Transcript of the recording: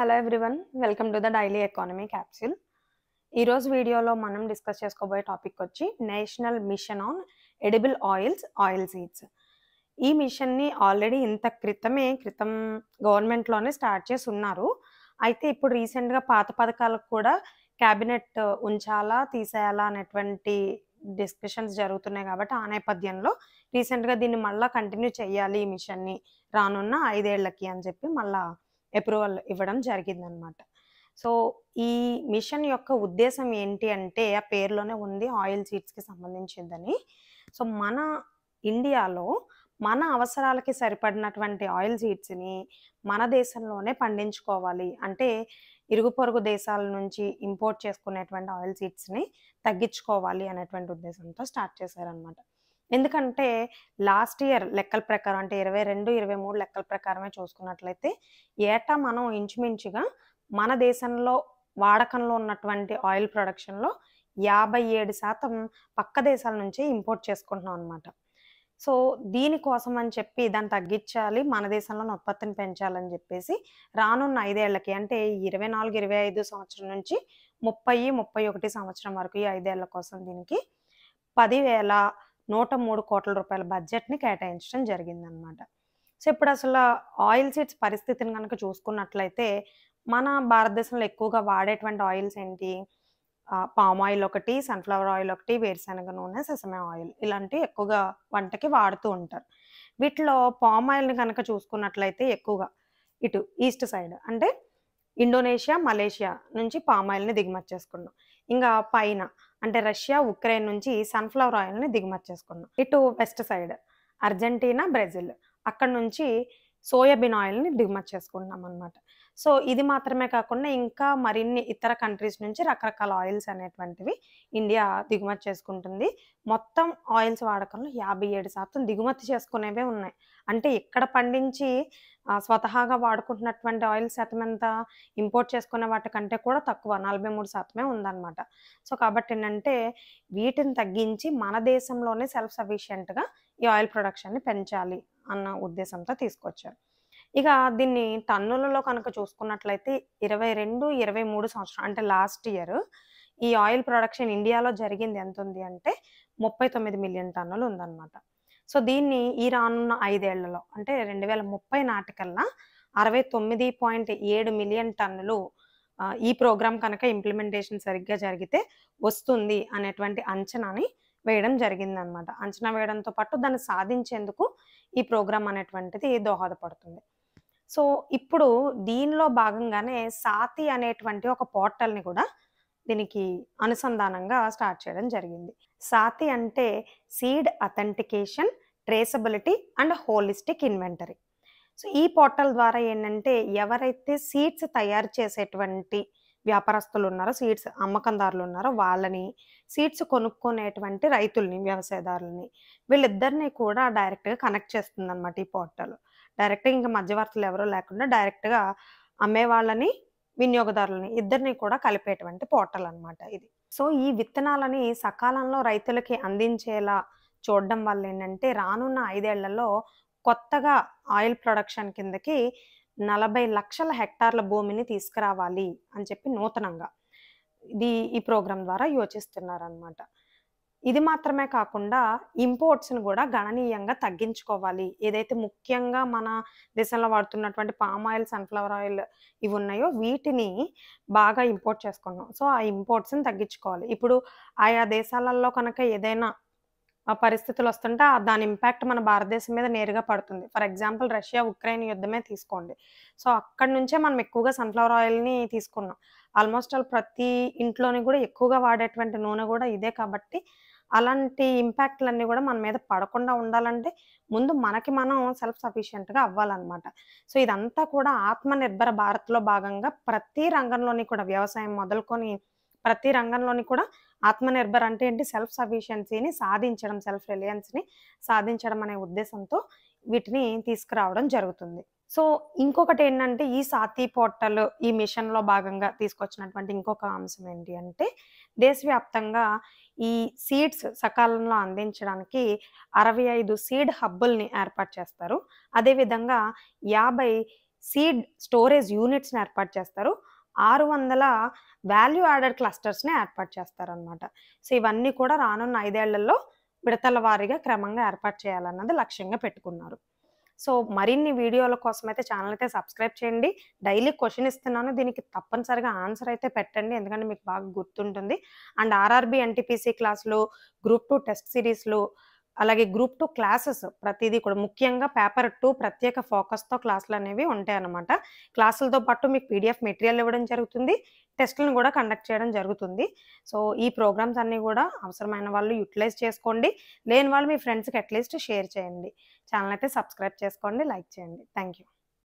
Hello everyone, welcome to the daily economy capsule. ఈరోజు వీడియోలో మనం డిస్కస్ చేసుకోబోయే టాపిక్ వచ్చి national mission on edible oils, oil seeds. ఈ మిషన్ని ఆల్రెడీ క్రితం గవర్నమెంట్లోనే స్టార్ట్ చేసి ఉన్నారు. అయితే ఇప్పుడు రీసెంట్గా పాత పథకాలకు కూడా క్యాబినెట్ ఉంచాలా తీసేయాలా అనేటువంటి డిస్కషన్స్ జరుగుతున్నాయి కాబట్టి ఆ నేపథ్యంలో రీసెంట్గా దీన్ని మళ్ళీ కంటిన్యూ చేయాలి ఈ మిషన్ని రానున్న 5 ఏళ్లకి అని చెప్పి మళ్ళా అప్రూవల్ ఇవ్వడం జరిగిందనమాట. సో, ఈ మిషన్ యొక్క ఉద్దేశం ఏంటి అంటే, ఆ పేరులోనే ఉంది ఆయిల్ సీడ్స్‌కి సంబంధించిందని. సో, మన ఇండియాలో మన అవసరాలకి సరిపడినటువంటి ఆయిల్ సీడ్స్‌ని మన దేశంలోనే పండించుకోవాలి. అంటే ఇరుగు పొరుగు దేశాల నుంచి ఇంపోర్ట్ చేసుకునేటువంటి ఆయిల్ సీడ్స్‌ని తగ్గించుకోవాలి అనేటువంటి ఉద్దేశంతో స్టార్ట్ చేశారనమాట. ఎందుకంటే లాస్ట్ ఇయర్ లెక్కల ప్రకారం అంటే 22, 23 లెక్కల ప్రకారమే చూసుకున్నట్లయితే ఏటా మనం ఇంచుమించుగా మన దేశంలో వాడకంలో ఉన్నటువంటి ఆయిల్ ప్రొడక్షన్‌లో 57% పక్క దేశాల నుంచే ఇంపోర్ట్ చేసుకుంటున్నాం అనమాట. సో, దీనికోసం అని చెప్పి దాన్ని తగ్గించాలి, మన దేశంలోనే ఉత్పత్తిని పెంచాలని చెప్పేసి రానున్న 5 ఏళ్లకి అంటే 24, 25 సంవత్సరం నుంచి 30, 31 సంవత్సరం వరకు ఈ 5 ఏళ్ల కోసం దీనికి 10,103 కోట్ల రూపాయల బడ్జెట్‌ని కేటాయించడం జరిగిందనమాట. సో, ఇప్పుడసల ఆయిల్ సీడ్స్ పరిస్థితిని గనక చూసుకున్నట్లయితే, మన భారతదేశంలో ఎక్కువగా వాడేటువంటి ఆయిల్స్ ఏంటి? పామ్ ఆయిల్ ఒకటి, సన్‌ఫ్లవర్ ఆయిల్ ఒకటి, వేరుశనగ నూనె, సెసమే ఆయిల్ ఇలాంటివి ఎక్కువగా వంటకి వాడుతూ ఉంటారు. వీటిలో పామ్ ఆయిల్‌ని గనక చూసుకున్నట్లయితే ఎక్కువగా ఇటు ఈస్ట్ సైడ్ అంటే ఇండోనేషియా, మలేషియా నుంచి పామ్ ఆయిల్‌ని దిగుమతి చేసుకున్నాం. ఇంగా పైన అంటే రష్యా, ఉక్రెయిన్ నుంచి సన్‌ఫ్లవర్ ఆయిల్‌ని దిగుమతి చేసుకున్నాం. ఇటు వెస్ట్ సైడ్ అర్జెంటీనా, బ్రెజిల్ అక్కడి నుంచి సోయాబీన్ ఆయిల్‌ని దిగుమతి చేసుకుంటున్నామనమాట. సో, ఇది మాత్రమే కాకుండా ఇంకా మరిన్ని ఇతర కంట్రీస్ నుంచి రకరకాల ఆయిల్స్ అనేటువంటివి ఇండియా దిగుమతి చేసుకుంటుంది. మొత్తం ఆయిల్స్ వాడకంలో 57% దిగుమతి చేసుకునేవే ఉన్నాయి. అంటే ఇక్కడ పండించి స్వతహాగా వాడుకుంటున్నటువంటి ఆయిల్ శాతం ఎంత? ఇంపోర్ట్ చేసుకునే వాటికంటే కూడా తక్కువ 43% ఉందనమాట. సో, కాబట్టేంటంటే వీటిని తగ్గించి మన దేశంలోనే సెల్ఫ్ సఫిషియెంట్‌గా ఈ ఆయిల్ ప్రొడక్షన్‌ని పెంచాలి అన్న ఉద్దేశంతో తీసుకొచ్చారు. ఇక దీన్ని టన్నులలో కనుక చూసుకున్నట్లయితే 22, 23 సంవత్సరం అంటే లాస్ట్ ఇయర్ ఈ ఆయిల్ ప్రొడక్షన్ ఇండియాలో జరిగింది ఎంతుంది అంటే 39 మిలియన్ టన్నులు ఉందన్నమాట. సో, దీన్ని ఈ రానున్న 5 ఏళ్లలో అంటే 2030 నాటికల్లా 69.7 మిలియన్ టన్నులు ఈ ప్రోగ్రామ్ కనుక ఇంప్లిమెంటేషన్ సరిగ్గా జరిగితే వస్తుంది అనేటువంటి అంచనాని వేయడం జరిగిందనమాట. అంచనా వేయడంతో పాటు దాన్ని సాధించేందుకు ఈ ప్రోగ్రామ్ అనేటువంటిది దోహదపడుతుంది. సో, ఇప్పుడు దీనిలో భాగంగానే సాతి అనేటువంటి ఒక పోర్టల్‌ని కూడా దీనికి అనుసంధానంగా స్టార్ట్ చేయడం జరిగింది. సాతి అంటే seed authentication, traceability and holistic inventory. So, ఈ పోర్టల్ ద్వారా ఏంటంటే ఎవరైతే సీడ్స్ తయారు చేసేటువంటి వ్యాపారస్తులున్నారో, సీడ్స్ అమ్మకందారులున్నారో వాళ్ళని, సీడ్స్ కొనుక్కునేటువంటి రైతుల్ని, వ్యవసాయదారులని వీళ్ళిద్దరిని కూడా డైరెక్ట్‌గా కనెక్ట్ చేస్తుందనమాట ఈ పోర్టల్. డైరెక్ట్‌గా ఇంక మధ్యవర్తులు ఎవరు లేకుండా డైరెక్ట్‌గా అమ్మేవాళ్ళని, వినియోగదారులని ఇద్దరిని కూడా కలిపేటువంటి పోర్టల్ అనమాట ఇది. సో, ఈ విత్తనాలని సకాలంలో రైతులకి అందించేలా చూడడం వల్లేంటంటే రానున్న 5 ఏళ్లలో కొత్తగా ఆయిల్ ప్రొడక్షన్ కిందకి 40 లక్షల హెక్టార్ల భూమిని తీసుకురావాలి అని చెప్పి నూతనంగా ఈ ప్రోగ్రామ్ ద్వారా యోచిస్తున్నారనమాట. ఇది మాత్రమే కాకుండా ఇంపోర్ట్స్‌ని గూడా గణనీయంగా తగ్గించుకోవాలి. ఏదైతే ముఖ్యంగా మన దేశంలో వాడుతున్నటువంటి పామ్ ఆయిల్, సన్‌ఫ్లవర్ ఆయిల్ ఇవున్నాయో వీటిని బాగా ఇంపోర్ట్ చేసుకుంటున్నాం. సో, ఆ ఇంపోర్ట్స్‌ని తగ్గించుకోవాలి. ఇప్పుడు ఆయా దేశాలలో కనుక ఏదైనా పరిస్థితులొస్తుంటే దాని ఇంపాక్ట్ మన భారతదేశం మీద నేరుగా పడుతుంది. ఫర్ ఎగ్జాంపుల్ రష్యా, ఉక్రెయిన్ యుద్ధమే తీసుకోండి. సో, అక్కడి నుంచే మనం ఎక్కువగా సన్‌ఫ్లవర్ ఆయిల్‌ని తీసుకున్నాం. ఆల్‌మోస్ట్ ఆల్ ప్రతి ఇంట్లోని గూడా ఎక్కువగా వాడేటువంటి నూనె గూడా ఇదే కాబట్టి, అలాంటి ఇంపాక్ట్‌లన్నీ గూడా మన మీద పడకుండా ఉండాలంటే, ముందు మనకి మనం సెల్ఫ్ సఫిషియెంట్‌గా అవ్వాలనమాట. సో, ఇదంతా కూడా ఆత్మనిర్భర భారత్‌లో భాగంగా ప్రతి రంగంలోని కూడా వ్యవసాయం మొదలుకొని ప్రతి రంగంలోని కూడా ఆత్మనిర్భర్ అంటే ఏంటి? సెల్ఫ్ సఫిషియన్సీని సాధించడం, సెల్ఫ్ రిలయన్స్‌ని సాధించడం అనే ఉద్దేశంతో వీటిని తీసుకురావడం జరుగుతుంది. సో, ఇంకొకటేంటంటే ఈ సాతి పోర్టల్ ఈ మిషన్‌లో భాగంగా తీసుకొచ్చినటువంటి ఇంకొక అంశం ఏంటి అంటే, దేశవ్యాప్తంగా ఈ సీడ్స్ సకాలంలో అందించడానికి 65 సీడ్ హబ్బుల్ని ఏర్పాటు చేస్తారు. అదేవిధంగా 50 సీడ్ స్టోరేజ్ యూనిట్స్ని ఏర్పాటు చేస్తారు. 600 వాల్యూ యాడెడ్ క్లస్టర్స్ని ఏర్పాటు చేస్తారనమాట. సో ఇవన్నీ కూడా రానున్న 5 ఏళ్లలో విడతల వారీగా క్రమంగా ఏర్పాటు చేయాలన్నది లక్ష్యంగా పెట్టుకున్నారు. సో మరిన్ని వీడియోల కోసం అయితే ఛానల్ అయితే సబ్స్క్రైబ్ చేయండి. డైలీ క్వశ్చన్ ఇస్తున్నాను, దీనికి తప్పనిసరిగా ఆన్సర్ అయితే పెట్టండి, ఎందుకంటే మీకు బాగా గుర్తుంటుంది. అండ్ ఆర్ఆర్బీ ఎన్టీపీసీ క్లాసులు, గ్రూప్ 2 టెస్ట్ సిరీస్లు, అలాగే గ్రూప్ 2 క్లాసెస్ ప్రతిదీ కూడా, ముఖ్యంగా పేపర్ 2 ప్రత్యేక ఫోకస్తో క్లాసులు అనేవి ఉంటాయన్నమాట. క్లాసులతో పాటు మీకు పీడిఎఫ్ మెటీరియల్ ఇవ్వడం జరుగుతుంది, టెస్టులను కూడా కండక్ట్ చేయడం జరుగుతుంది. సో ఈ ప్రోగ్రామ్స్ అన్నీ కూడా అవసరమైన వాళ్ళు యూటిలైజ్ చేసుకోండి, లేని వాళ్ళు మీ ఫ్రెండ్స్కి అట్లీస్ట్ షేర్ చేయండి. ఛానల్ అయితే సబ్స్క్రైబ్ చేసుకోండి, లైక్ చేయండి. Thank you.